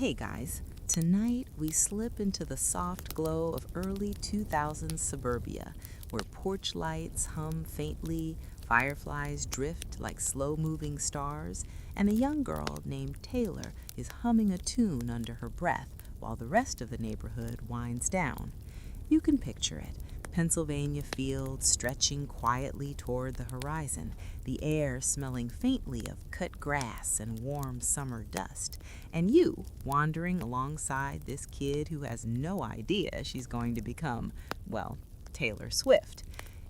Hey guys, tonight we slip into the soft glow of early 2000s suburbia, where porch lights hum faintly, fireflies drift like slow-moving stars, and a young girl named Taylor is humming a tune under her breath while the rest of the neighborhood winds down. You can picture it. Pennsylvania fields stretching quietly toward the horizon, the air smelling faintly of cut grass and warm summer dust, and you wandering alongside this kid who has no idea she's going to become, well, Taylor Swift.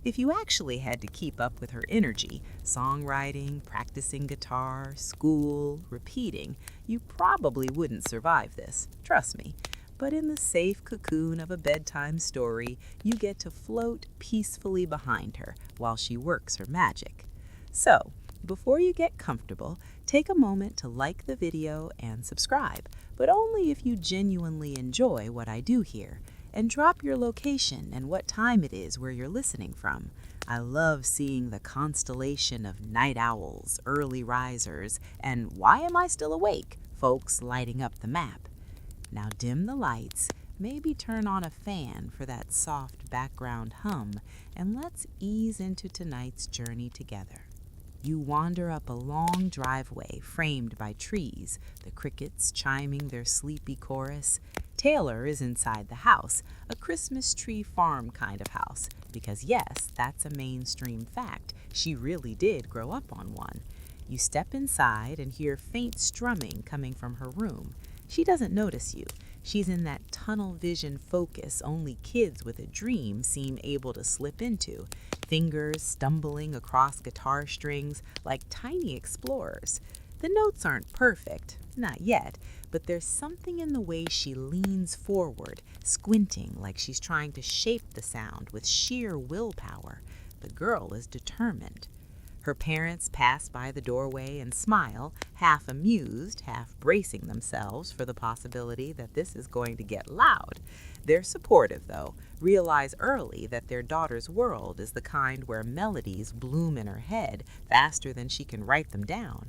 If you actually had to keep up with her energy, songwriting, practicing guitar, school, repeating, you probably wouldn't survive this, trust me. But in the safe cocoon of a bedtime story, you get to float peacefully behind her while she works her magic. So, before you get comfortable, take a moment to like the video and subscribe, but only if you genuinely enjoy what I do here. And drop your location and what time it is where you're listening from. I love seeing the constellation of night owls, early risers, and why am I still awake, folks lighting up the map. Now dim the lights, maybe turn on a fan for that soft background hum, and let's ease into tonight's journey together. You wander up a long driveway framed by trees, the crickets chiming their sleepy chorus. Taylor is inside the house, a Christmas tree farm kind of house, because yes, that's a mainstream fact. She really did grow up on one. You step inside and hear faint strumming coming from her room. She doesn't notice you. She's in that tunnel vision focus only kids with a dream seem able to slip into, fingers stumbling across guitar strings like tiny explorers. The notes aren't perfect, not yet, but there's something in the way she leans forward, squinting like she's trying to shape the sound with sheer willpower. The girl is determined. Her parents pass by the doorway and smile, half amused, half bracing themselves for the possibility that this is going to get loud. They're supportive, though, realize early that their daughter's world is the kind where melodies bloom in her head faster than she can write them down.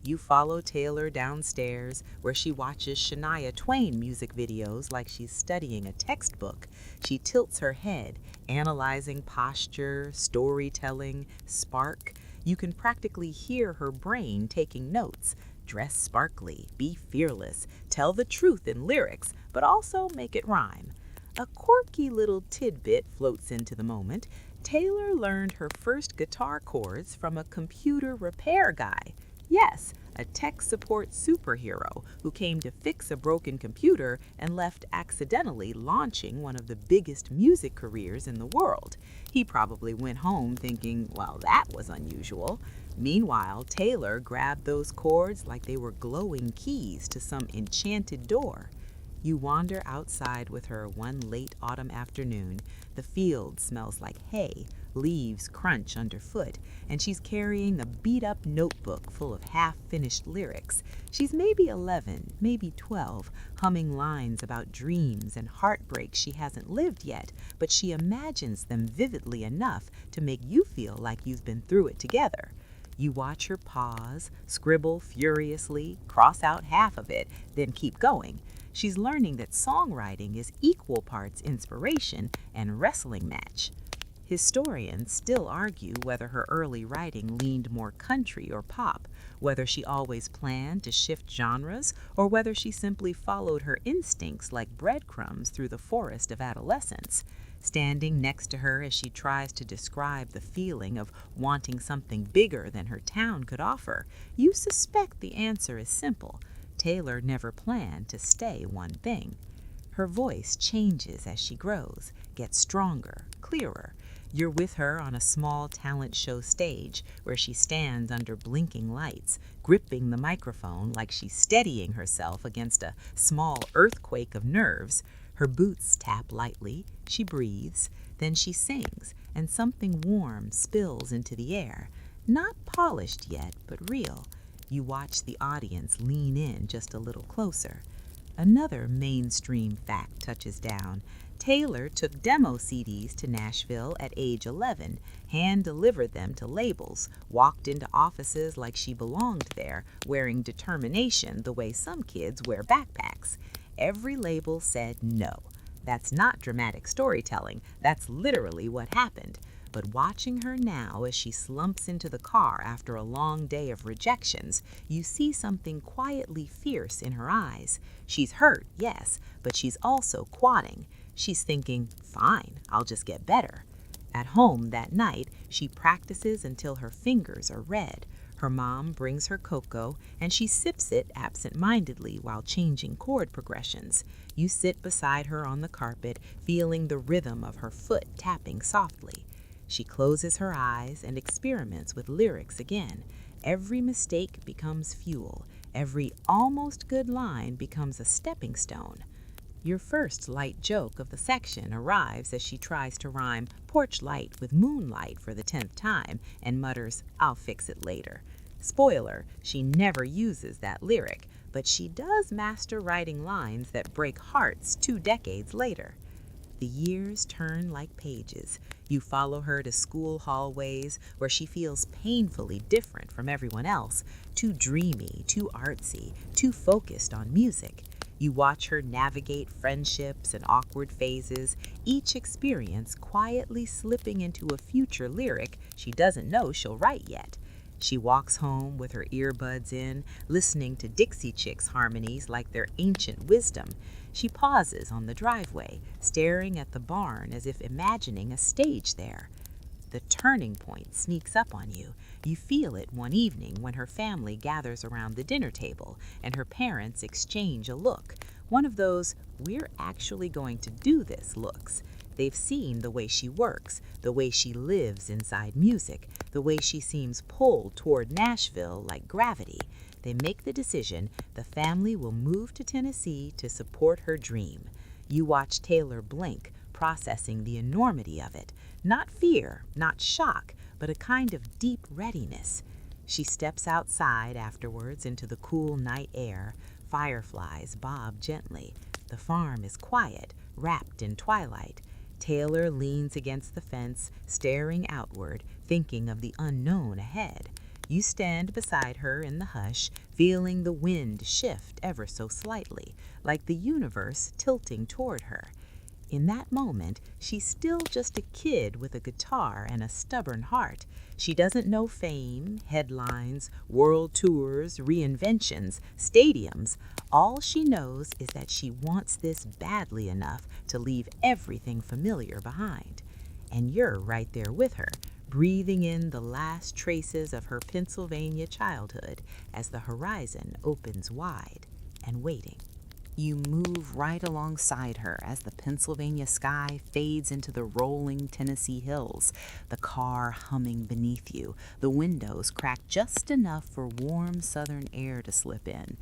You follow Taylor downstairs, where she watches Shania Twain music videos like she's studying a textbook. She tilts her head, analyzing posture, storytelling, spark. You can practically hear her brain taking notes. Dress sparkly, be fearless, tell the truth in lyrics, but also make it rhyme. A quirky little tidbit floats into the moment. Taylor learned her first guitar chords from a computer repair guy. Yes, a tech support superhero who came to fix a broken computer and left accidentally launching one of the biggest music careers in the world. He probably went home thinking, well, that was unusual. Meanwhile, Taylor grabbed those chords like they were glowing keys to some enchanted door. You wander outside with her one late autumn afternoon. The field smells like hay, leaves crunch underfoot, and she's carrying a beat-up notebook full of half-finished lyrics. She's maybe 11, maybe 12, humming lines about dreams and heartbreak she hasn't lived yet, but she imagines them vividly enough to make you feel like you've been through it together. You watch her pause, scribble furiously, cross out half of it, then keep going. She's learning that songwriting is equal parts inspiration and wrestling match. Historians still argue whether her early writing leaned more country or pop, whether she always planned to shift genres, or whether she simply followed her instincts like breadcrumbs through the forest of adolescence. Standing next to her as she tries to describe the feeling of wanting something bigger than her town could offer, you suspect the answer is simple. Taylor never planned to stay one thing. Her voice changes as she grows, gets stronger, clearer. You're with her on a small talent show stage where she stands under blinking lights, gripping the microphone like she's steadying herself against a small earthquake of nerves. Her boots tap lightly, she breathes, then she sings, and something warm spills into the air. Not polished yet, but real. You watch the audience lean in just a little closer. Another mainstream fact touches down. Taylor took demo CDs to Nashville at age 11, hand-delivered them to labels, walked into offices like she belonged there, wearing determination the way some kids wear backpacks. Every label said no. That's not dramatic storytelling, that's literally what happened. But watching her now as she slumps into the car after a long day of rejections, you see something quietly fierce in her eyes. She's hurt, yes, but she's also quadding. She's thinking, fine, I'll just get better. At home that night, she practices until her fingers are red. Her mom brings her cocoa, and she sips it absent-mindedly while changing chord progressions. You sit beside her on the carpet, feeling the rhythm of her foot tapping softly. She closes her eyes and experiments with lyrics again. Every mistake becomes fuel. Every almost good line becomes a stepping stone. Your first light joke of the section arrives as she tries to rhyme porch light with moonlight for the 10th time and mutters, "I'll fix it later." Spoiler, she never uses that lyric, but she does master writing lines that break hearts 2 decades later. The years turn like pages. You follow her to school hallways where she feels painfully different from everyone else, too dreamy, too artsy, too focused on music. You watch her navigate friendships and awkward phases, each experience quietly slipping into a future lyric she doesn't know she'll write yet. She walks home with her earbuds in, listening to Dixie Chicks harmonies like they're ancient wisdom. She pauses on the driveway, staring at the barn as if imagining a stage there. The turning point sneaks up on you. You feel it one evening when her family gathers around the dinner table and her parents exchange a look. One of those, "we're actually going to do this" looks. They've seen the way she works, the way she lives inside music, the way she seems pulled toward Nashville like gravity. They make the decision the family will move to Tennessee to support her dream. You watch Taylor blink, processing the enormity of it. Not fear, not shock, but a kind of deep readiness. She steps outside afterwards into the cool night air. Fireflies bob gently. The farm is quiet, wrapped in twilight. Taylor leans against the fence, staring outward, thinking of the unknown ahead. You stand beside her in the hush, feeling the wind shift ever so slightly, like the universe tilting toward her. In that moment, she's still just a kid with a guitar and a stubborn heart. She doesn't know fame, headlines, world tours, reinventions, stadiums. All she knows is that she wants this badly enough to leave everything familiar behind. And you're right there with her, breathing in the last traces of her Pennsylvania childhood as the horizon opens wide and waiting. You move right alongside her as the Pennsylvania sky fades into the rolling Tennessee hills, the car humming beneath you, the windows cracked just enough for warm southern air to slip in.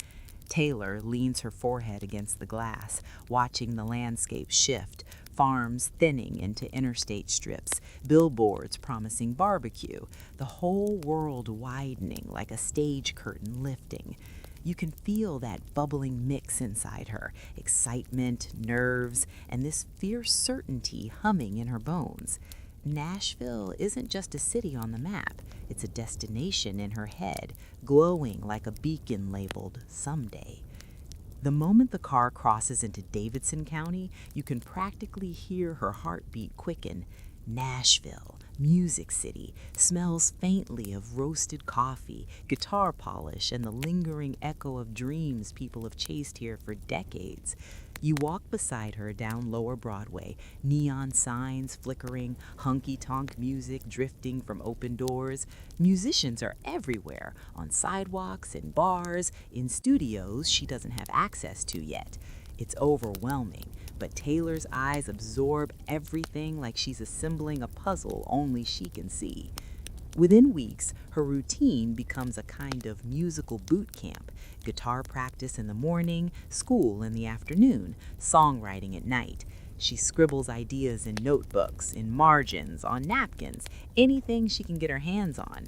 Taylor leans her forehead against the glass, watching the landscape shift, farms thinning into interstate strips, billboards promising barbecue, the whole world widening like a stage curtain lifting. You can feel that bubbling mix inside her, excitement, nerves, and this fierce certainty humming in her bones. Nashville isn't just a city on the map, it's a destination in her head, glowing like a beacon labeled "someday." The moment the car crosses into Davidson County, you can practically hear her heartbeat quicken. Nashville, Music City, smells faintly of roasted coffee, guitar polish, and the lingering echo of dreams people have chased here for decades. You walk beside her down Lower Broadway, neon signs flickering, honky-tonk music drifting from open doors. Musicians are everywhere, on sidewalks, in bars, in studios she doesn't have access to yet. It's overwhelming, but Taylor's eyes absorb everything like she's assembling a puzzle only she can see. Within weeks, her routine becomes a kind of musical boot camp. Guitar practice in the morning, school in the afternoon, songwriting at night. She scribbles ideas in notebooks, in margins, on napkins, anything she can get her hands on.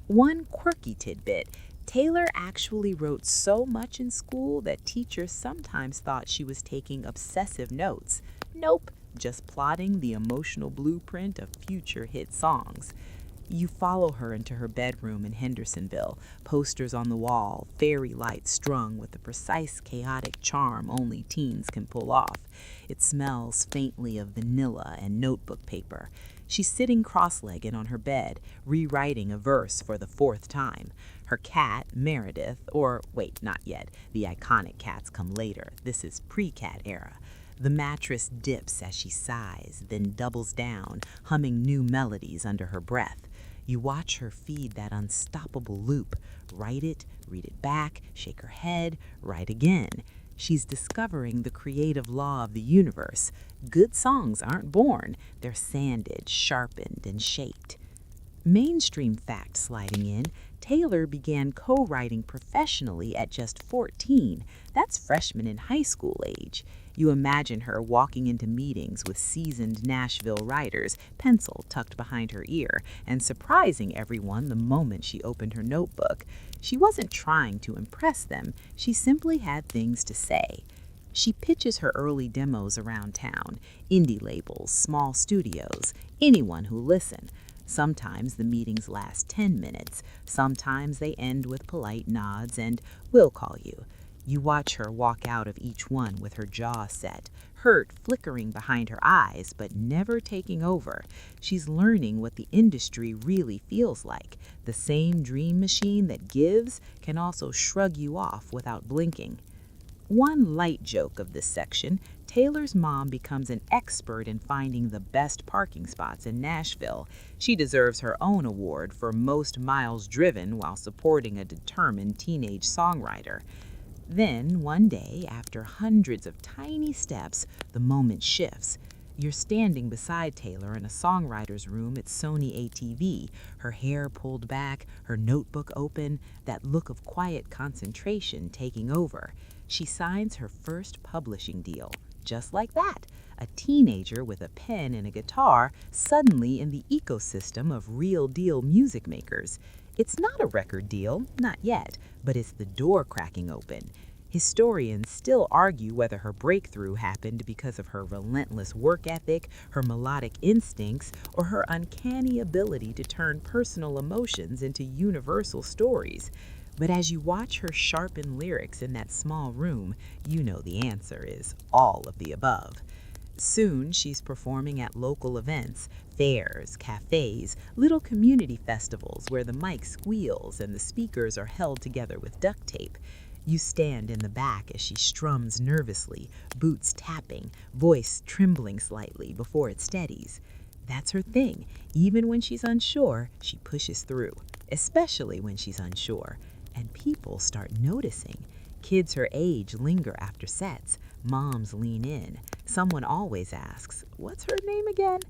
One quirky tidbit: Taylor actually wrote so much in school that teachers sometimes thought she was taking obsessive notes. Nope, just plotting the emotional blueprint of future hit songs. You follow her into her bedroom in Hendersonville, posters on the wall, fairy lights strung with the precise chaotic charm only teens can pull off. It smells faintly of vanilla and notebook paper. She's sitting cross-legged on her bed, rewriting a verse for the fourth time. Her cat, Meredith, or wait, not yet, the iconic cats come later. This is pre-cat era. The mattress dips as she sighs, then doubles down, humming new melodies under her breath. You watch her feed that unstoppable loop. Write it, read it back, shake her head, write again. She's discovering the creative law of the universe. Good songs aren't born, they're sanded, sharpened, and shaped. Mainstream fact sliding in, Taylor began co-writing professionally at just 14. That's freshman in high school age. You imagine her walking into meetings with seasoned Nashville writers, pencil tucked behind her ear, and surprising everyone the moment she opened her notebook. She wasn't trying to impress them, she simply had things to say. She pitches her early demos around town, indie labels, small studios, anyone who'll listen. Sometimes the meetings last 10 minutes, sometimes they end with polite nods and "we'll call you." You watch her walk out of each one with her jaw set, hurt flickering behind her eyes, but never taking over. She's learning what the industry really feels like. The same dream machine that gives can also shrug you off without blinking. One light joke of this section, Taylor's mom becomes an expert in finding the best parking spots in Nashville. She deserves her own award for most miles driven while supporting a determined teenage songwriter. Then, one day, after hundreds of tiny steps, the moment shifts. You're standing beside Taylor in a songwriter's room at Sony ATV, her hair pulled back, her notebook open, that look of quiet concentration taking over. She signs her first publishing deal. Just like that, a teenager with a pen and a guitar suddenly in the ecosystem of real-deal music makers. It's not a record deal, not yet, but it's the door cracking open. Historians still argue whether her breakthrough happened because of her relentless work ethic, her melodic instincts, or her uncanny ability to turn personal emotions into universal stories. But as you watch her sharpen lyrics in that small room, you know the answer is all of the above. Soon, she's performing at local events, fairs, cafes, little community festivals where the mic squeals and the speakers are held together with duct tape. You stand in the back as she strums nervously, boots tapping, voice trembling slightly before it steadies. That's her thing. Even when she's unsure, she pushes through, especially when she's unsure. And people start noticing. Kids her age linger after sets. Moms lean in. Someone always asks, "What's her name again?"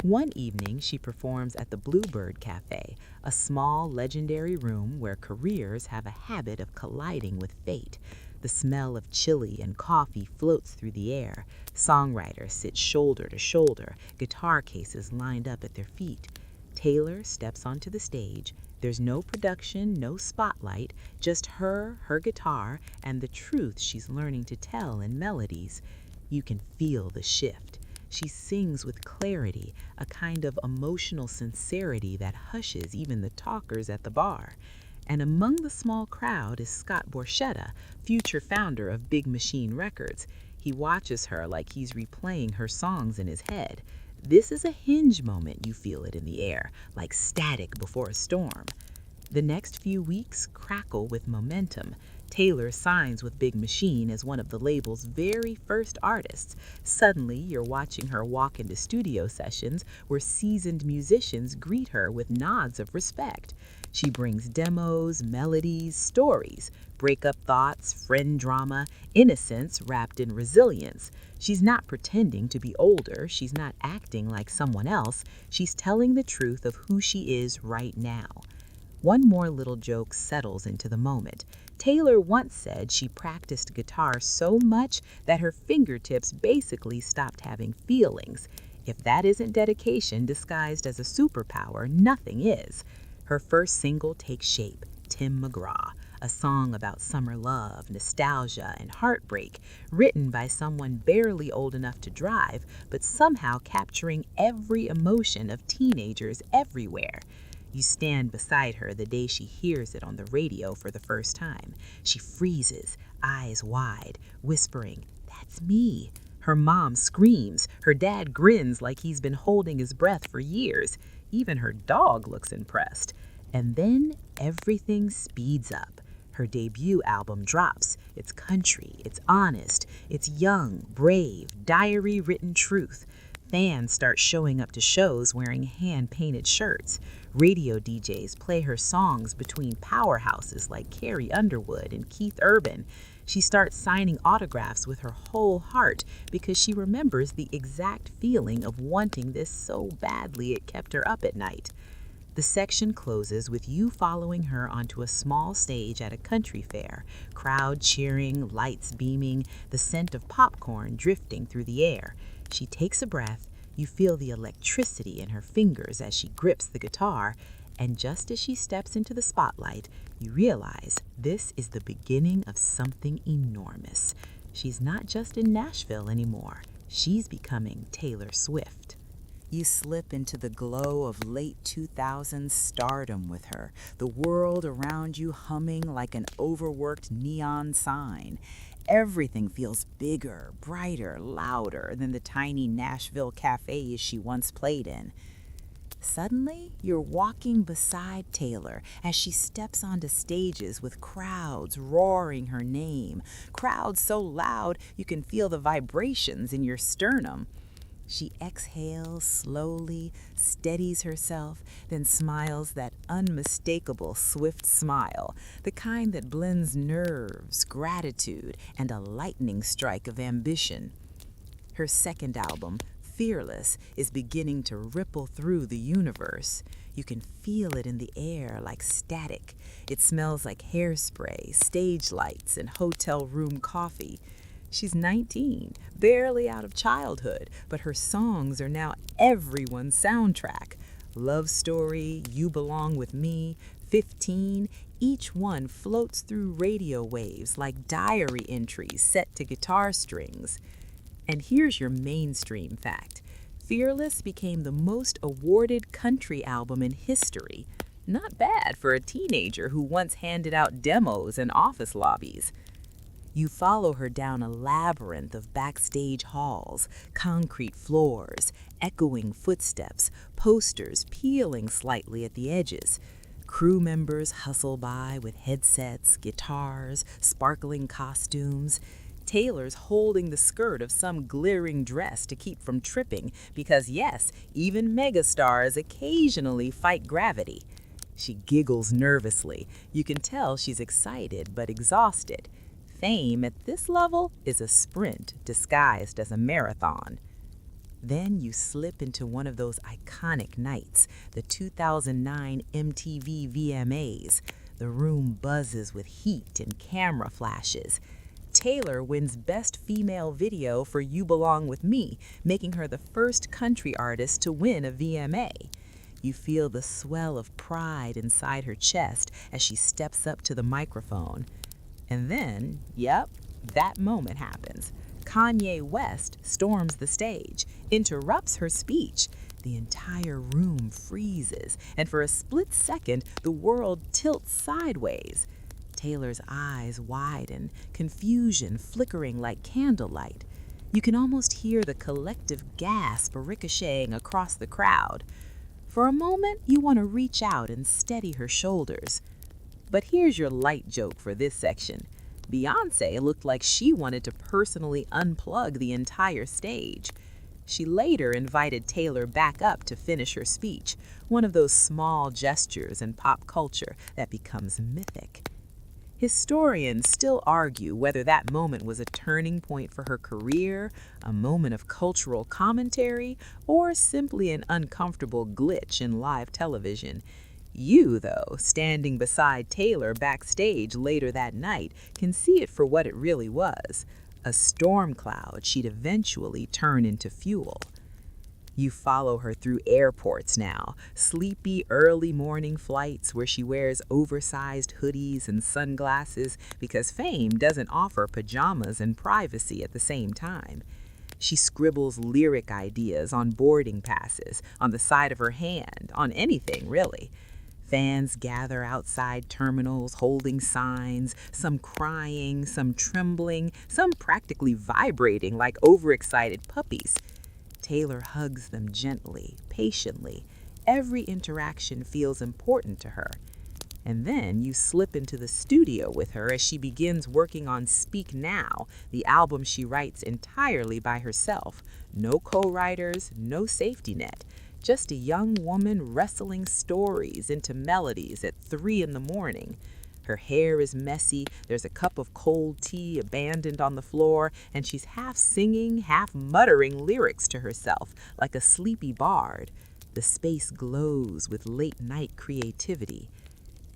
One evening, she performs at the Bluebird Cafe, a small, legendary room where careers have a habit of colliding with fate. The smell of chili and coffee floats through the air. Songwriters sit shoulder to shoulder, guitar cases lined up at their feet. Taylor steps onto the stage. There's no production, no spotlight, just her guitar, and the truth she's learning to tell in melodies. You can feel the shift. She sings with clarity, a kind of emotional sincerity that hushes even the talkers at the bar. And among the small crowd is Scott Borchetta, future founder of Big Machine Records. He watches her like he's replaying her songs in his head. This is a hinge moment, you feel it in the air, like static before a storm. The next few weeks crackle with momentum. Taylor signs with Big Machine as one of the label's very first artists. Suddenly, you're watching her walk into studio sessions where seasoned musicians greet her with nods of respect. She brings demos, melodies, stories, breakup thoughts, friend drama, innocence wrapped in resilience. She's not pretending to be older. She's not acting like someone else. She's telling the truth of who she is right now. One more little joke settles into the moment. Taylor once said she practiced guitar so much that her fingertips basically stopped having feelings. If that isn't dedication disguised as a superpower, nothing is. Her first single takes shape, Tim McGraw, a song about summer love, nostalgia, and heartbreak, written by someone barely old enough to drive, but somehow capturing every emotion of teenagers everywhere. You stand beside her the day she hears it on the radio for the first time. She freezes, eyes wide, whispering, "That's me." Her mom screams. Her dad grins like he's been holding his breath for years. Even her dog looks impressed. And then everything speeds up. Her debut album drops. It's country, it's honest, it's young, brave, diary-written truth. Fans start showing up to shows wearing hand-painted shirts. Radio DJs play her songs between powerhouses like Carrie Underwood and Keith Urban. She starts signing autographs with her whole heart because she remembers the exact feeling of wanting this so badly it kept her up at night. The section closes with you following her onto a small stage at a country fair, crowd cheering, lights beaming, the scent of popcorn drifting through the air. She takes a breath, you feel the electricity in her fingers as she grips the guitar, and just as she steps into the spotlight, you realize this is the beginning of something enormous. She's not just in Nashville anymore. She's becoming Taylor Swift. You slip into the glow of late 2000s stardom with her, the world around you humming like an overworked neon sign. Everything feels bigger, brighter, louder than the tiny Nashville cafes she once played in. Suddenly, you're walking beside Taylor as she steps onto stages with crowds roaring her name, crowds so loud you can feel the vibrations in your sternum. She exhales slowly, steadies herself, then smiles that unmistakable Swift smile, the kind that blends nerves, gratitude, and a lightning strike of ambition. Her second album, Fearless, is beginning to ripple through the universe. You can feel it in the air like static. It smells like hairspray, stage lights, and hotel room coffee. She's 19, barely out of childhood, but her songs are now everyone's soundtrack. Love Story, You Belong With Me, 15, each one floats through radio waves like diary entries set to guitar strings. And here's your mainstream fact. Fearless became the most awarded country album in history. Not bad for a teenager who once handed out demos in office lobbies. You follow her down a labyrinth of backstage halls, concrete floors, echoing footsteps, posters peeling slightly at the edges. Crew members hustle by with headsets, guitars, sparkling costumes. Taylor's holding the skirt of some glittering dress to keep from tripping because, yes, even megastars occasionally fight gravity. She giggles nervously. You can tell she's excited but exhausted. Fame at this level is a sprint disguised as a marathon. Then you slip into one of those iconic nights, the 2009 MTV VMAs. The room buzzes with heat and camera flashes. Taylor wins Best Female Video for You Belong With Me, making her the first country artist to win a VMA. You feel the swell of pride inside her chest as she steps up to the microphone. And then, that moment happens. Kanye West storms the stage, interrupts her speech. The entire room freezes, and for a split second, the world tilts sideways. Taylor's eyes widen, confusion flickering like candlelight. You can almost hear the collective gasp ricocheting across the crowd. For a moment, you want to reach out and steady her shoulders. But here's your light joke for this section. Beyoncé looked like she wanted to personally unplug the entire stage. She later invited Taylor back up to finish her speech, one of those small gestures in pop culture that becomes mythic. Historians still argue whether that moment was a turning point for her career, a moment of cultural commentary, or simply an uncomfortable glitch in live television. You, though, standing beside Taylor backstage later that night, can see it for what it really was, a storm cloud she'd eventually turn into fuel. You follow her through airports now, sleepy early morning flights where she wears oversized hoodies and sunglasses because fame doesn't offer pajamas and privacy at the same time. She scribbles lyric ideas on boarding passes, on the side of her hand, on anything really. Fans gather outside terminals holding signs, some crying, some trembling, some practically vibrating like overexcited puppies. Taylor hugs them gently, patiently. Every interaction feels important to her. And then you slip into the studio with her as she begins working on Speak Now, the album she writes entirely by herself. No co-writers, no safety net. Just a young woman wrestling stories into melodies at 3 in the morning. Her hair is messy, there's a cup of cold tea abandoned on the floor, and she's half singing, half muttering lyrics to herself, like a sleepy bard. The space glows with late-night creativity.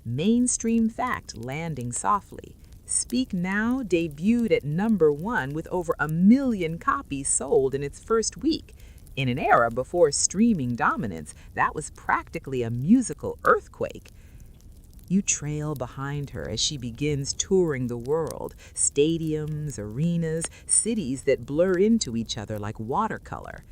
Mainstream fact landing softly. Speak Now debuted at #1 with over 1 million copies sold in its first week. In an era before streaming dominance, that was practically a musical earthquake. You trail behind her as she begins touring the world, stadiums, arenas, cities that blur into each other like watercolor.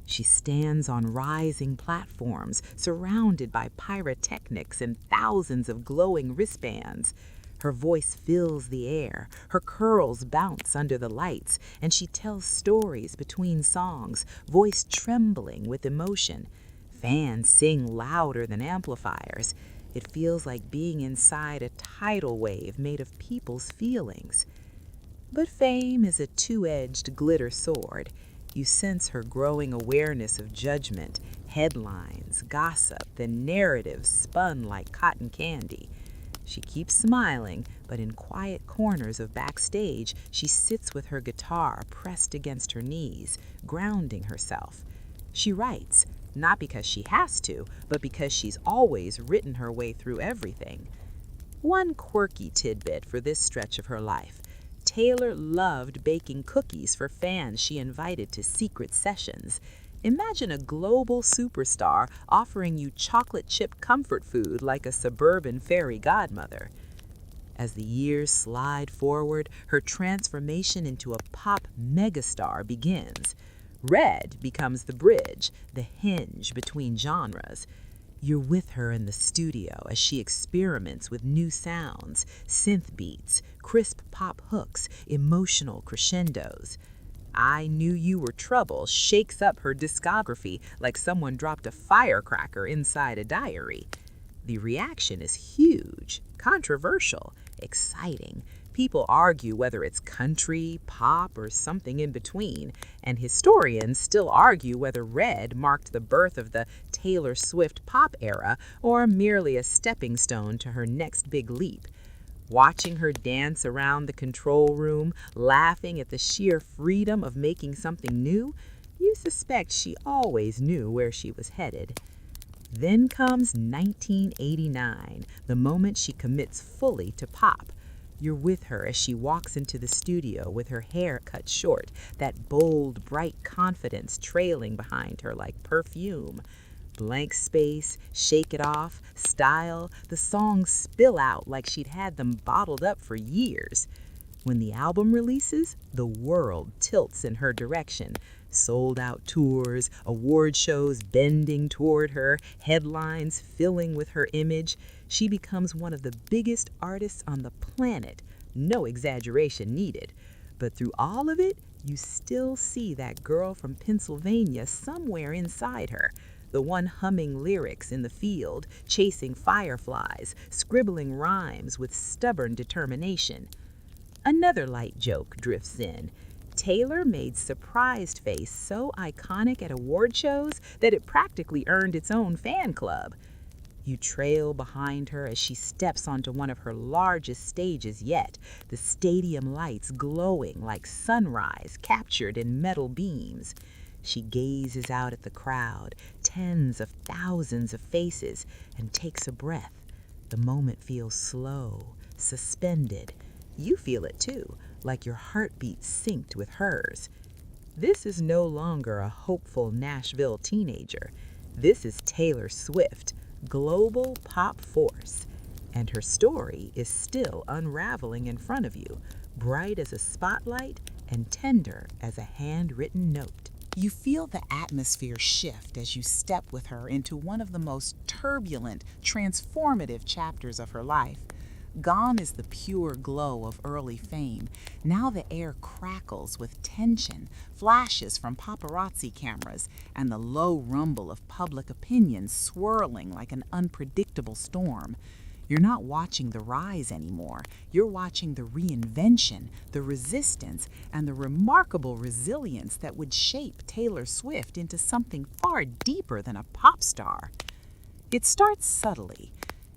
She stands on rising platforms, surrounded by pyrotechnics and thousands of glowing wristbands. Her voice fills the air, her curls bounce under the lights, and she tells stories between songs, voice trembling with emotion. Fans sing louder than amplifiers. It feels like being inside a tidal wave made of people's feelings. But fame is a two-edged glitter sword. You sense her growing awareness of judgment, headlines, gossip, and narratives spun like cotton candy. She keeps smiling, but in quiet corners of backstage, she sits with her guitar pressed against her knees, grounding herself. She writes, not because she has to, but because she's always written her way through everything. One quirky tidbit for this stretch of her life. Taylor loved baking cookies for fans she invited to secret sessions. Imagine a global superstar offering you chocolate chip comfort food like a suburban fairy godmother. As the years slide forward, her transformation into a pop megastar begins. Red becomes the bridge, the hinge between genres. You're with her in the studio as she experiments with new sounds, synth beats, crisp pop hooks, emotional crescendos. I Knew You Were Trouble shakes up her discography like someone dropped a firecracker inside a diary. The reaction is huge, controversial, exciting. People argue whether it's country, pop, or something in between, and historians still argue whether Red marked the birth of the Taylor Swift pop era or merely a stepping stone to her next big leap. Watching her dance around the control room, laughing at the sheer freedom of making something new, you suspect she always knew where she was headed. Then comes 1989, the moment she commits fully to pop. You're with her as she walks into the studio with her hair cut short, that bold, bright confidence trailing behind her like perfume. Blank space, Shake It Off, Style, the songs spill out like she'd had them bottled up for years. When the album releases, the world tilts in her direction. Sold-out tours, award shows bending toward her, headlines filling with her image. She becomes one of the biggest artists on the planet. No exaggeration needed. But through all of it, you still see that girl from Pennsylvania somewhere inside her. The one humming lyrics in the field, chasing fireflies, scribbling rhymes with stubborn determination. Another light joke drifts in. Taylor made Surprised Face so iconic at award shows that it practically earned its own fan club. You trail behind her as she steps onto one of her largest stages yet, the stadium lights glowing like sunrise captured in metal beams. She gazes out at the crowd, tens of thousands of faces, and takes a breath. The moment feels slow, suspended. You feel it too, like your heartbeat synced with hers. This is no longer a hopeful Nashville teenager. This is Taylor Swift, global pop force. And her story is still unraveling in front of you, bright as a spotlight and tender as a handwritten note. You feel the atmosphere shift as you step with her into one of the most turbulent, transformative chapters of her life. Gone is the pure glow of early fame. Now the air crackles with tension, flashes from paparazzi cameras, and the low rumble of public opinion swirling like an unpredictable storm. You're not watching the rise anymore. You're watching the reinvention, the resistance, and the remarkable resilience that would shape Taylor Swift into something far deeper than a pop star. It starts subtly.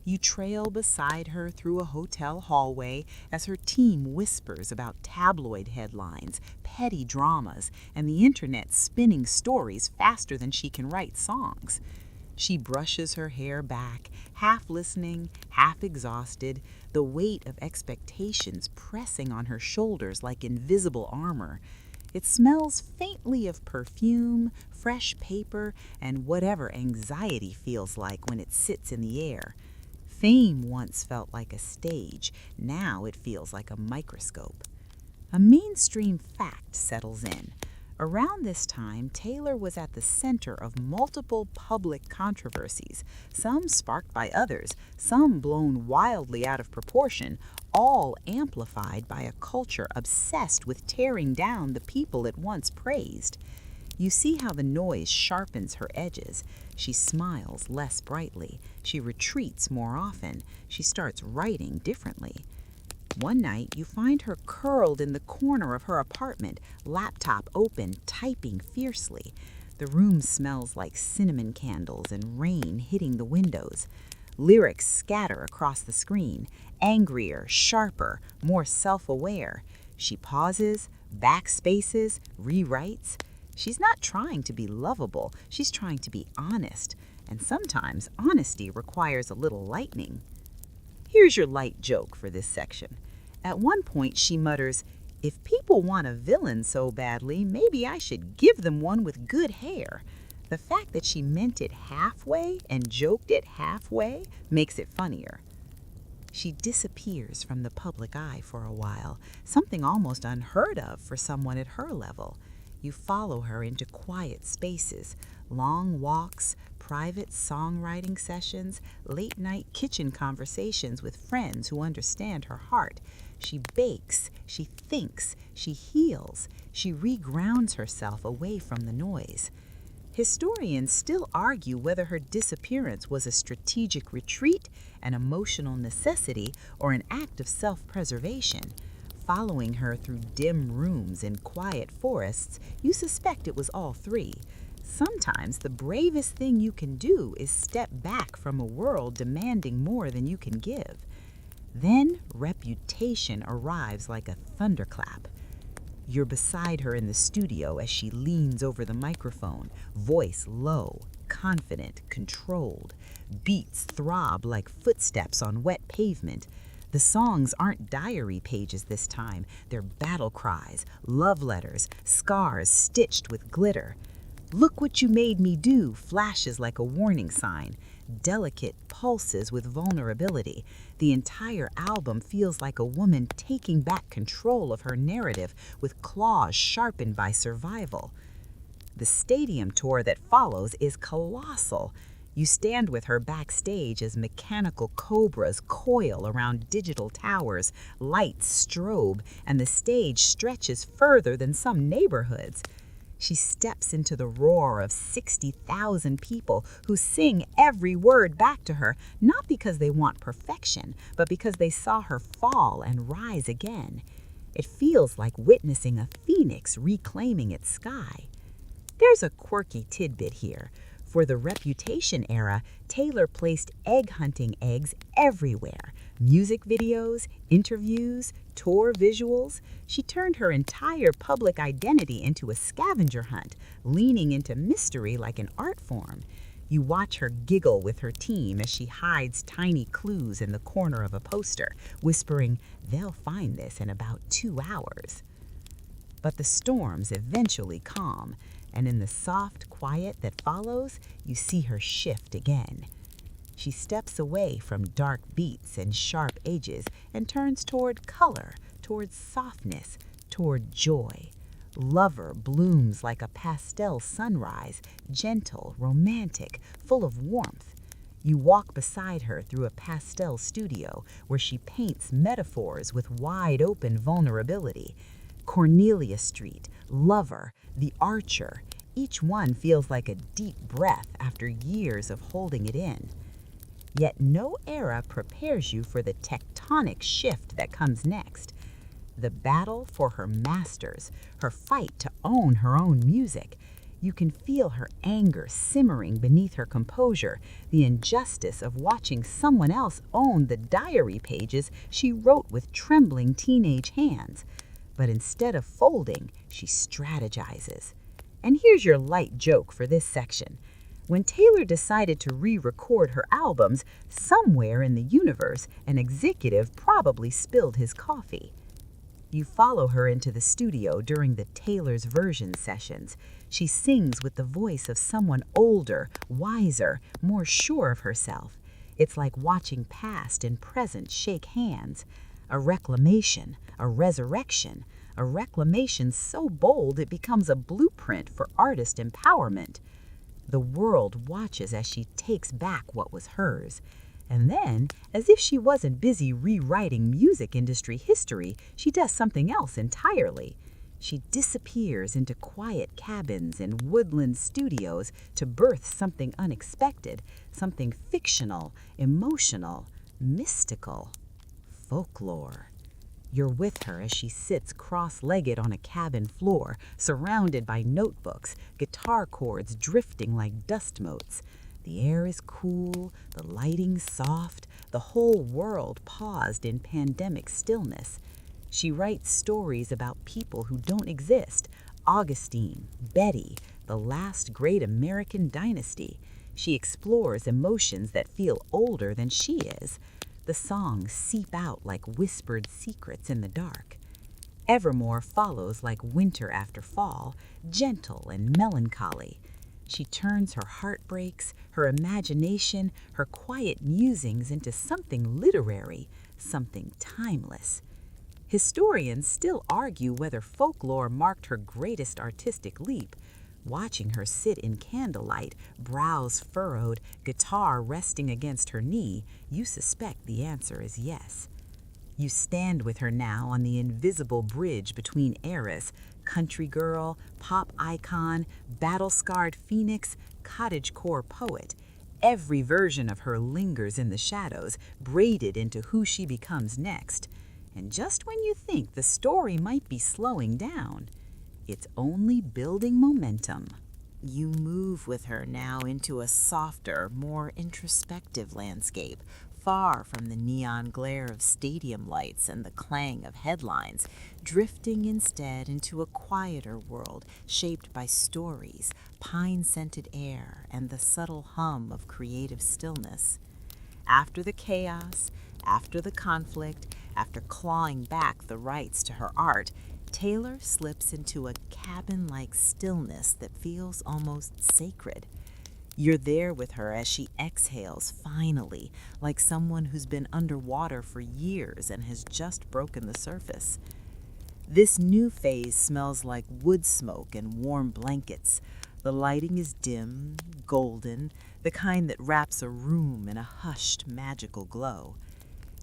You trail beside her through a hotel hallway as her team whispers about tabloid headlines, petty dramas, and the internet spinning stories faster than she can write songs. She brushes her hair back, half listening, half exhausted, the weight of expectations pressing on her shoulders like invisible armor. It smells faintly of perfume, fresh paper, and whatever anxiety feels like when it sits in the air. Fame once felt like a stage, now it feels like a microscope. A mainstream fact settles in. Around this time, Taylor was at the center of multiple public controversies, some sparked by others, some blown wildly out of proportion, all amplified by a culture obsessed with tearing down the people it once praised. You see how the noise sharpens her edges. She smiles less brightly. She retreats more often. She starts writing differently. One night, you find her curled in the corner of her apartment, laptop open, typing fiercely. The room smells like cinnamon candles and rain hitting the windows. Lyrics scatter across the screen, angrier, sharper, more self-aware. She pauses, backspaces, rewrites. She's not trying to be lovable, she's trying to be honest. And sometimes honesty requires a little lightning. Here's your light joke for this section. At one point, she mutters, "If people want a villain so badly, maybe I should give them one with good hair." The fact that she meant it halfway and joked it halfway makes it funnier. She disappears from the public eye for a while, something almost unheard of for someone at her level. You follow her into quiet spaces, long walks, private songwriting sessions, late-night kitchen conversations with friends who understand her heart. She bakes, she thinks, she heals, she regrounds herself away from the noise. Historians still argue whether her disappearance was a strategic retreat, an emotional necessity, or an act of self-preservation. Following her through dim rooms and quiet forests, you suspect it was all three. Sometimes the bravest thing you can do is step back from a world demanding more than you can give. Then reputation arrives like a thunderclap. You're beside her in the studio as she leans over the microphone, voice low, confident, controlled. Beats throb like footsteps on wet pavement. The songs aren't diary pages this time. They're battle cries, love letters, scars stitched with glitter. "Look what you made me do" flashes like a warning sign. Delicate pulses with vulnerability. The entire album feels like a woman taking back control of her narrative with claws sharpened by survival. The stadium tour that follows is colossal. You stand with her backstage as mechanical cobras coil around digital towers, lights strobe, and the stage stretches further than some neighborhoods. She steps into the roar of 60,000 people who sing every word back to her, not because they want perfection, but because they saw her fall and rise again. It feels like witnessing a phoenix reclaiming its sky. There's a quirky tidbit here. For the Reputation era, Taylor placed egg hunting eggs everywhere. Music videos, interviews, tour visuals. She turned her entire public identity into a scavenger hunt, leaning into mystery like an art form. You watch her giggle with her team as she hides tiny clues in the corner of a poster, whispering, "They'll find this in about 2 hours." But the storms eventually calm, and in the soft quiet that follows, you see her shift again. She steps away from dark beats and sharp edges and turns toward color, toward softness, toward joy. Lover blooms like a pastel sunrise, gentle, romantic, full of warmth. You walk beside her through a pastel studio where she paints metaphors with wide-open vulnerability. Cornelia Street, Lover, The Archer, each one feels like a deep breath after years of holding it in. Yet no era prepares you for the tectonic shift that comes next. The battle for her masters, her fight to own her own music. You can feel her anger simmering beneath her composure, the injustice of watching someone else own the diary pages she wrote with trembling teenage hands. But instead of folding, she strategizes. And here's your light joke for this section. When Taylor decided to re-record her albums, somewhere in the universe, an executive probably spilled his coffee. You follow her into the studio during the Taylor's version sessions. She sings with the voice of someone older, wiser, more sure of herself. It's like watching past and present shake hands. A reclamation, a resurrection, a reclamation so bold it becomes a blueprint for artist empowerment. The world watches as she takes back what was hers. And then, as if she wasn't busy rewriting music industry history, she does something else entirely. She disappears into quiet cabins and woodland studios to birth something unexpected, something fictional, emotional, mystical. Folklore. You're with her as she sits cross-legged on a cabin floor, surrounded by notebooks, guitar chords drifting like dust motes. The air is cool, the lighting soft, the whole world paused in pandemic stillness. She writes stories about people who don't exist. Augustine, Betty, the last great American dynasty. She explores emotions that feel older than she is. The songs seep out like whispered secrets in the dark. Evermore follows like winter after fall, gentle and melancholy. She turns her heartbreaks, her imagination, her quiet musings into something literary, something timeless. Historians still argue whether folklore marked her greatest artistic leap. Watching her sit in candlelight, brows furrowed, guitar resting against her knee, you suspect the answer is yes. You stand with her now on the invisible bridge between eras, country girl, pop icon, battle-scarred phoenix, cottagecore poet. Every version of her lingers in the shadows, braided into who she becomes next. And just when you think the story might be slowing down, it's only building momentum. You move with her now into a softer, more introspective landscape, far from the neon glare of stadium lights and the clang of headlines, drifting instead into a quieter world shaped by stories, pine-scented air, and the subtle hum of creative stillness. After the chaos, after the conflict, after clawing back the rights to her art, Taylor slips into a cabin-like stillness that feels almost sacred. You're there with her as she exhales finally, like someone who's been underwater for years and has just broken the surface. This new phase smells like wood smoke and warm blankets. The lighting is dim, golden, the kind that wraps a room in a hushed, magical glow.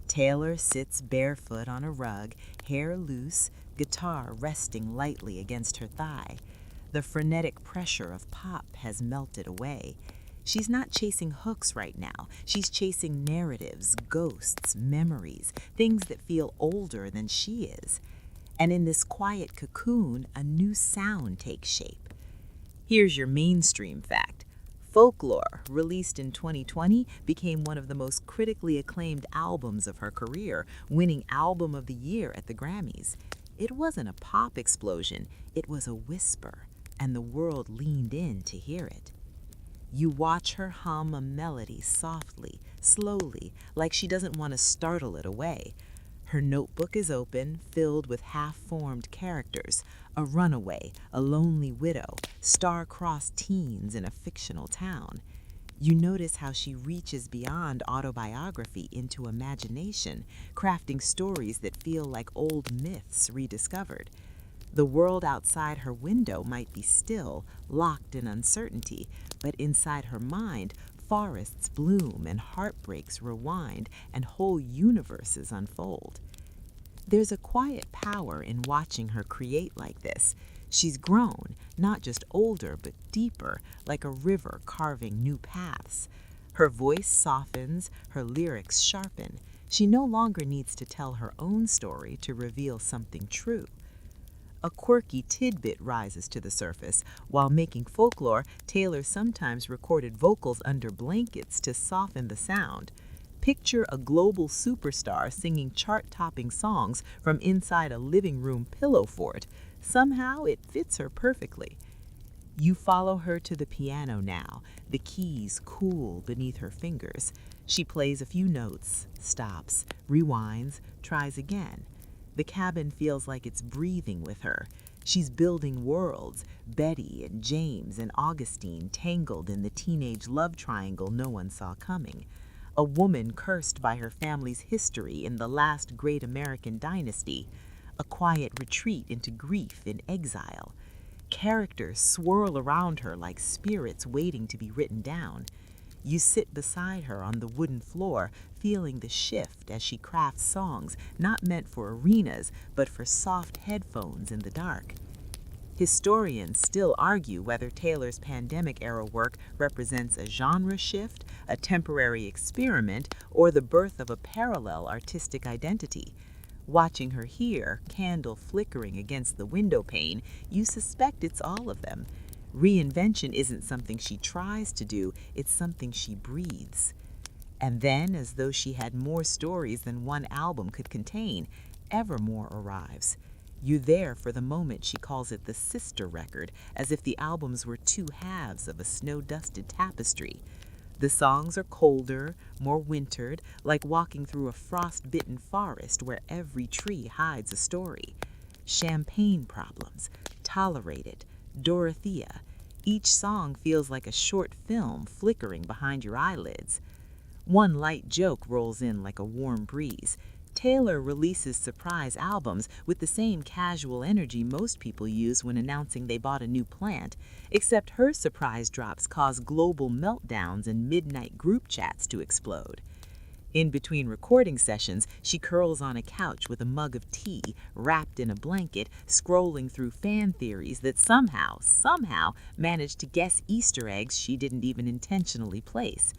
Taylor sits barefoot on a rug, hair loose, guitar resting lightly against her thigh. The frenetic pressure of pop has melted away. She's not chasing hooks right now. She's chasing narratives, ghosts, memories, things that feel older than she is. And in this quiet cocoon, a new sound takes shape. Here's your mainstream fact. Folklore, released in 2020, became one of the most critically acclaimed albums of her career, winning Album of the Year at the Grammys. It wasn't a pop explosion, it was a whisper, and the world leaned in to hear it. You watch her hum a melody softly, slowly, like she doesn't want to startle it away. Her notebook is open, filled with half-formed characters, a runaway, a lonely widow, star-crossed teens in a fictional town. You notice how she reaches beyond autobiography into imagination, crafting stories that feel like old myths rediscovered. The world outside her window might be still, locked in uncertainty, but inside her mind, forests bloom and heartbreaks rewind and whole universes unfold. There's a quiet power in watching her create like this. She's grown, not just older, but deeper, like a river carving new paths. Her voice softens, her lyrics sharpen. She no longer needs to tell her own story to reveal something true. A quirky tidbit rises to the surface. While making folklore, Taylor sometimes recorded vocals under blankets to soften the sound. Picture a global superstar singing chart-topping songs from inside a living room pillow fort. Somehow it fits her perfectly. You follow her to the piano now, the keys cool beneath her fingers. She plays a few notes, stops, rewinds, tries again. The cabin feels like it's breathing with her. She's building worlds, Betty and James and Augustine tangled in the teenage love triangle no one saw coming. A woman cursed by her family's history in the last great American dynasty. A quiet retreat into grief in exile. Characters swirl around her like spirits waiting to be written down. You sit beside her on the wooden floor, feeling the shift as she crafts songs not meant for arenas, but for soft headphones in the dark. Historians still argue whether Taylor's pandemic-era work represents a genre shift, a temporary experiment, or the birth of a parallel artistic identity. Watching her here, candle flickering against the window pane, you suspect it's all of them. Reinvention isn't something she tries to do, it's something she breathes. And then, as though she had more stories than one album could contain, Evermore arrives. You're there for the moment she calls it the sister record, as if the albums were two halves of a snow-dusted tapestry. The songs are colder, more wintered, like walking through a frost-bitten forest where every tree hides a story. Champagne Problems, Tolerated, Dorothea. Each song feels like a short film flickering behind your eyelids. One light joke rolls in like a warm breeze. Taylor releases surprise albums with the same casual energy most people use when announcing they bought a new plant, except her surprise drops cause global meltdowns and midnight group chats to explode. In between recording sessions, she curls on a couch with a mug of tea, wrapped in a blanket, scrolling through fan theories that somehow managed to guess Easter eggs she didn't even intentionally place.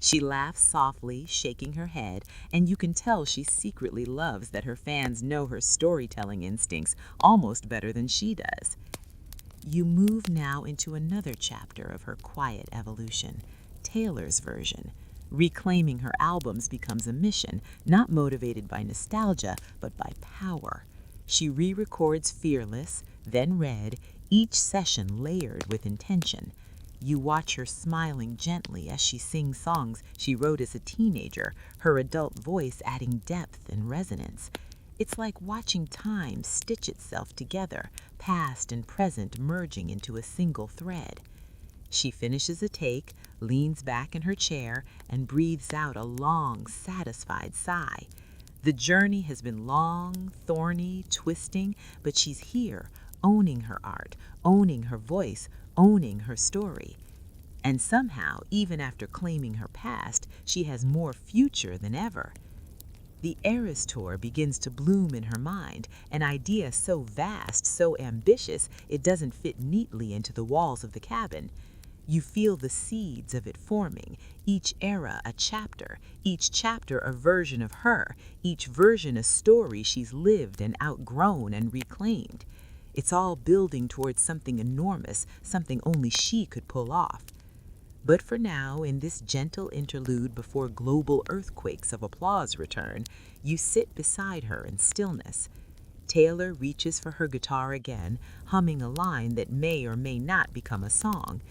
She laughs softly, shaking her head, and you can tell she secretly loves that her fans know her storytelling instincts almost better than she does. You move now into another chapter of her quiet evolution, Taylor's version. Reclaiming her albums becomes a mission, not motivated by nostalgia, but by power. She re-records Fearless, then Red, each session layered with intention. You watch her smiling gently as she sings songs she wrote as a teenager, her adult voice adding depth and resonance. It's like watching time stitch itself together, past and present merging into a single thread. She finishes a take, leans back in her chair, and breathes out a long, satisfied sigh. The journey has been long, thorny, twisting, but she's here, owning her art, owning her voice, owning her story. And somehow, even after claiming her past, she has more future than ever. The Eras Tour begins to bloom in her mind, an idea so vast, so ambitious, it doesn't fit neatly into the walls of the cabin. You feel the seeds of it forming, each era a chapter a version of her, each version a story she's lived and outgrown and reclaimed. It's all building towards something enormous, something only she could pull off. But for now, in this gentle interlude before global earthquakes of applause return, you sit beside her in stillness. Taylor reaches for her guitar again, humming a line that may or may not become a song.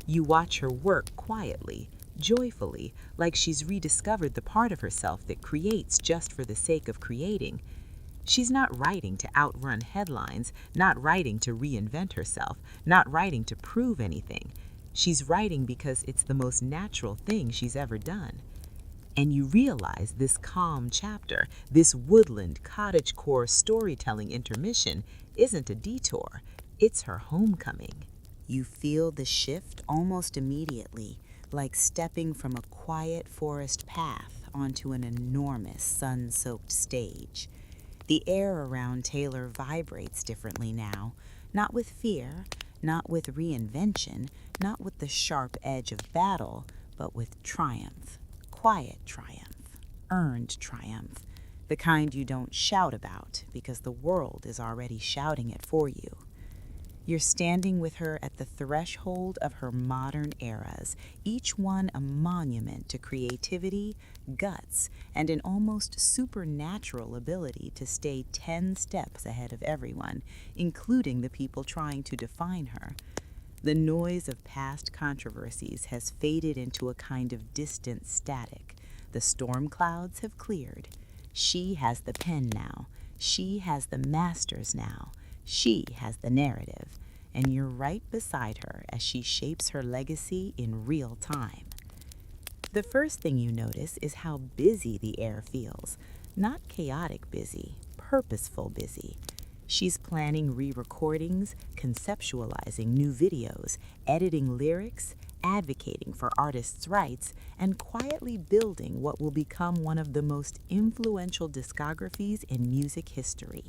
You watch her work quietly, joyfully, like she's rediscovered the part of herself that creates just for the sake of creating. She's not writing to outrun headlines, not writing to reinvent herself, not writing to prove anything. She's writing because it's the most natural thing she's ever done. And you realize this calm chapter, this woodland cottagecore storytelling intermission, isn't a detour, it's her homecoming. You feel the shift almost immediately, like stepping from a quiet forest path onto an enormous sun-soaked stage. The air around Taylor vibrates differently now, not with fear, not with reinvention, not with the sharp edge of battle, but with triumph. Quiet triumph, earned triumph, the kind you don't shout about because the world is already shouting it for you. You're standing with her at the threshold of her modern eras, each one a monument to creativity, guts, and an almost supernatural ability to stay 10 steps ahead of everyone, including the people trying to define her. The noise of past controversies has faded into a kind of distant static. The storm clouds have cleared. She has the pen now. She has the masters now. She has the narrative, and you're right beside her as she shapes her legacy in real time. The first thing you notice is how busy the air feels. Not chaotic busy, purposeful busy. She's planning re-recordings, conceptualizing new videos, editing lyrics, advocating for artists' rights, and quietly building what will become one of the most influential discographies in music history.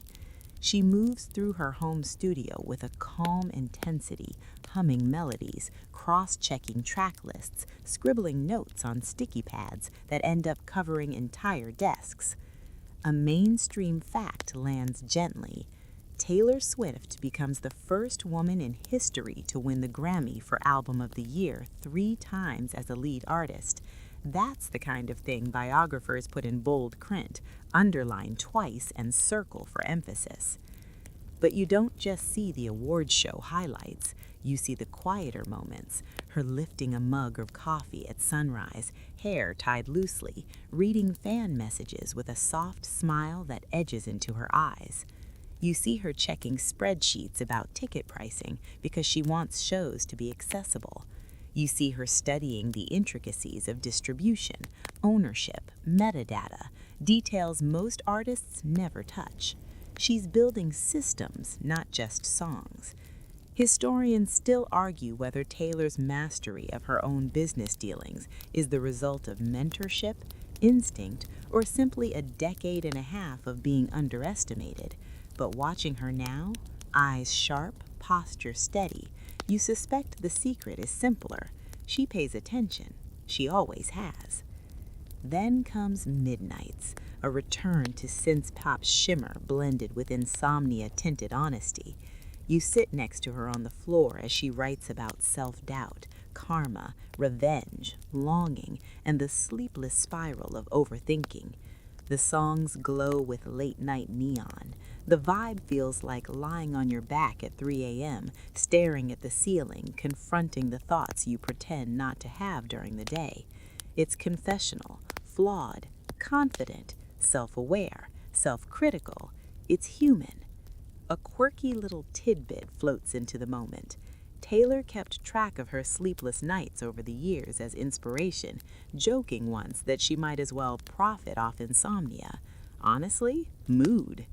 She moves through her home studio with a calm intensity, humming melodies, cross-checking track lists, scribbling notes on sticky pads that end up covering entire desks. A mainstream fact lands gently. Taylor Swift becomes the first woman in history to win the Grammy for Album of the Year 3 times as a lead artist. That's the kind of thing biographers put in bold print, underline twice, and circle for emphasis. But you don't just see the awards show highlights. You see the quieter moments, her lifting a mug of coffee at sunrise, hair tied loosely, reading fan messages with a soft smile that edges into her eyes. You see her checking spreadsheets about ticket pricing because she wants shows to be accessible. You see her studying the intricacies of distribution, ownership, metadata, details most artists never touch. She's building systems, not just songs. Historians still argue whether Taylor's mastery of her own business dealings is the result of mentorship, instinct, or simply a decade and a half of being underestimated. But watching her now, eyes sharp, posture steady, you suspect the secret is simpler. She pays attention. She always has. Then comes Midnights, a return to synth-pop shimmer blended with insomnia-tinted honesty. You sit next to her on the floor as she writes about self-doubt, karma, revenge, longing, and the sleepless spiral of overthinking. The songs glow with late-night neon. The vibe feels like lying on your back at 3 a.m., staring at the ceiling, confronting the thoughts you pretend not to have during the day. It's confessional, flawed, confident, self-aware, self-critical. It's human. A quirky little tidbit floats into the moment. Taylor kept track of her sleepless nights over the years as inspiration, joking once that she might as well profit off insomnia. Honestly, mood.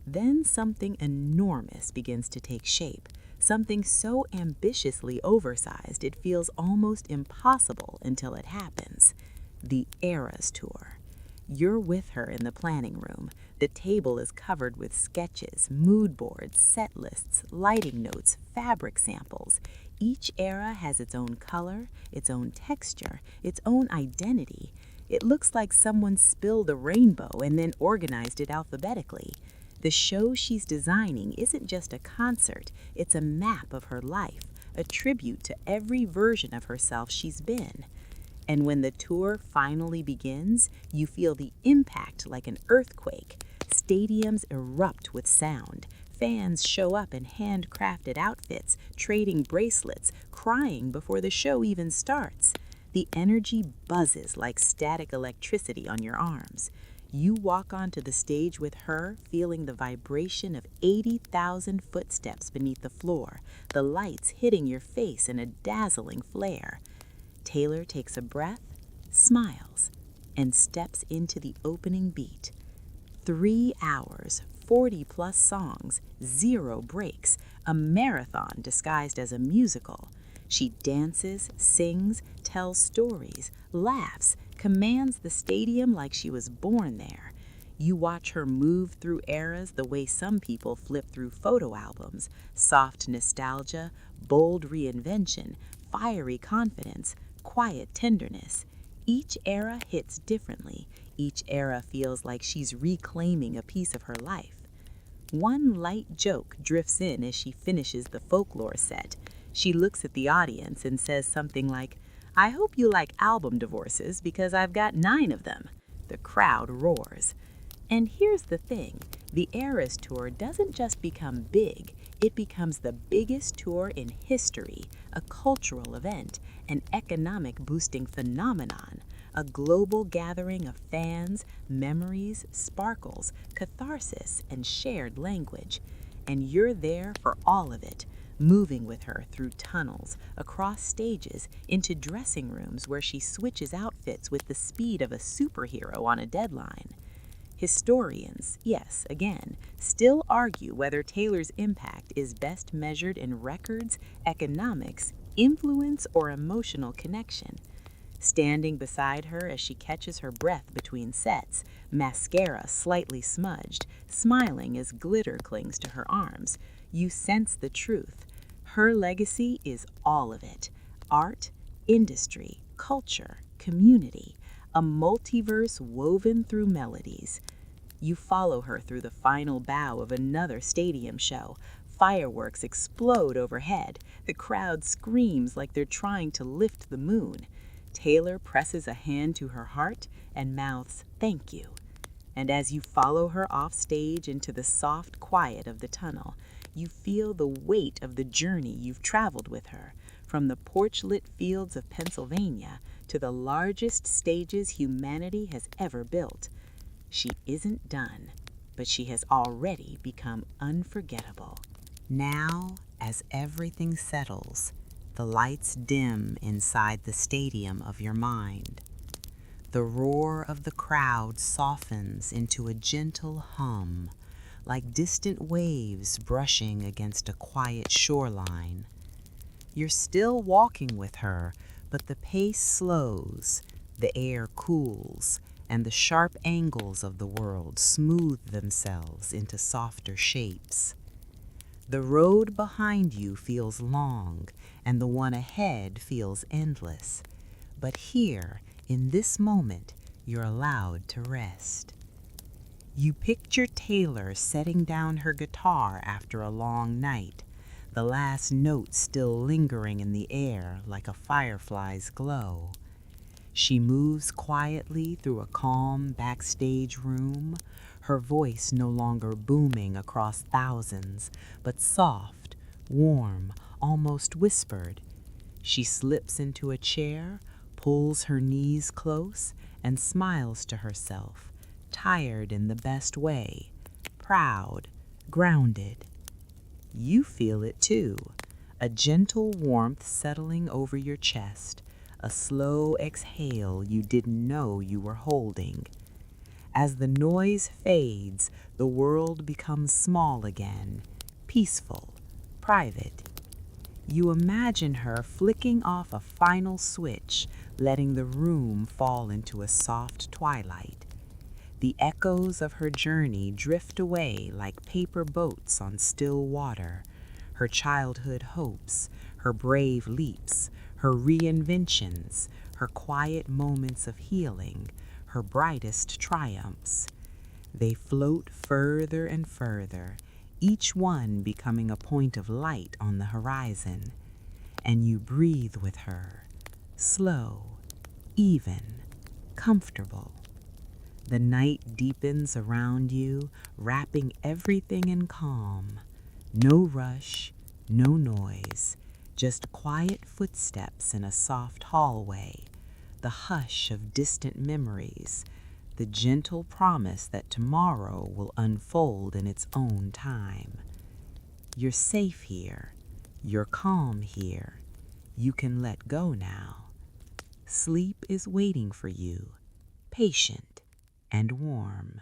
Then something enormous begins to take shape, something so ambitiously oversized it feels almost impossible until it happens. The Eras Tour. You're with her in the planning room. The table is covered with sketches, mood boards, set lists, lighting notes, fabric samples. Each era has its own color, its own texture, its own identity. It looks like someone spilled a rainbow and then organized it alphabetically. The show she's designing isn't just a concert, it's a map of her life, a tribute to every version of herself she's been. And when the tour finally begins, you feel the impact like an earthquake. Stadiums erupt with sound. Fans show up in handcrafted outfits, trading bracelets, crying before the show even starts. The energy buzzes like static electricity on your arms. You walk onto the stage with her, feeling the vibration of 80,000 footsteps beneath the floor, the lights hitting your face in a dazzling flare. Taylor takes a breath, smiles, and steps into the opening beat. 3 hours, 40-plus songs, 0 breaks, a marathon disguised as a musical. She dances, sings, tells stories, laughs, commands the stadium like she was born there. You watch her move through eras the way some people flip through photo albums: soft nostalgia, bold reinvention, fiery confidence, quiet tenderness. Each era hits differently. Each era feels like she's reclaiming a piece of her life. One light joke drifts in as she finishes the folklore set. She looks at the audience and says something like, "I hope you like album divorces because I've got 9 of them." The crowd roars. And here's the thing, the Eras Tour doesn't just become big, it becomes the biggest tour in history, a cultural event, an economic boosting phenomenon, a global gathering of fans, memories, sparkles, catharsis, and shared language. And you're there for all of it, moving with her through tunnels, across stages, into dressing rooms where she switches outfits with the speed of a superhero on a deadline. Historians, yes, again, still argue whether Taylor's impact is best measured in records, economics, influence, or emotional connection. Standing beside her as she catches her breath between sets, mascara slightly smudged, smiling as glitter clings to her arms, you sense the truth. Her legacy is all of it: art, industry, culture, community, a multiverse woven through melodies. You follow her through the final bow of another stadium show. Fireworks explode overhead. The crowd screams like they're trying to lift the moon. Taylor presses a hand to her heart and mouths, "Thank you." And as you follow her off stage into the soft quiet of the tunnel, you feel the weight of the journey you've traveled with her, from the porch-lit fields of Pennsylvania to the largest stages humanity has ever built. She isn't done, but she has already become unforgettable. Now, as everything settles, the lights dim inside the stadium of your mind. The roar of the crowd softens into a gentle hum, like distant waves brushing against a quiet shoreline. You're still walking with her, but the pace slows, the air cools, and the sharp angles of the world smooth themselves into softer shapes. The road behind you feels long, and the one ahead feels endless. But here, in this moment, you're allowed to rest. You picture Taylor setting down her guitar after a long night, the last note still lingering in the air like a firefly's glow. She moves quietly through a calm backstage room, her voice no longer booming across thousands, but soft, warm, almost whispered. She slips into a chair, pulls her knees close, and smiles to herself, tired in the best way, proud, grounded. You feel it too, a gentle warmth settling over your chest, a slow exhale you didn't know you were holding. As the noise fades, the world becomes small again, peaceful, private. You imagine her flicking off a final switch, letting the room fall into a soft twilight. The echoes of her journey drift away like paper boats on still water. Her childhood hopes, her brave leaps, her reinventions, her quiet moments of healing, her brightest triumphs. They float further and further, each one becoming a point of light on the horizon. And you breathe with her, slow, even, comfortable. The night deepens around you, wrapping everything in calm. No rush, no noise, just quiet footsteps in a soft hallway, the hush of distant memories, the gentle promise that tomorrow will unfold in its own time. You're safe here. You're calm here. You can let go now. Sleep is waiting for you, patient and warm.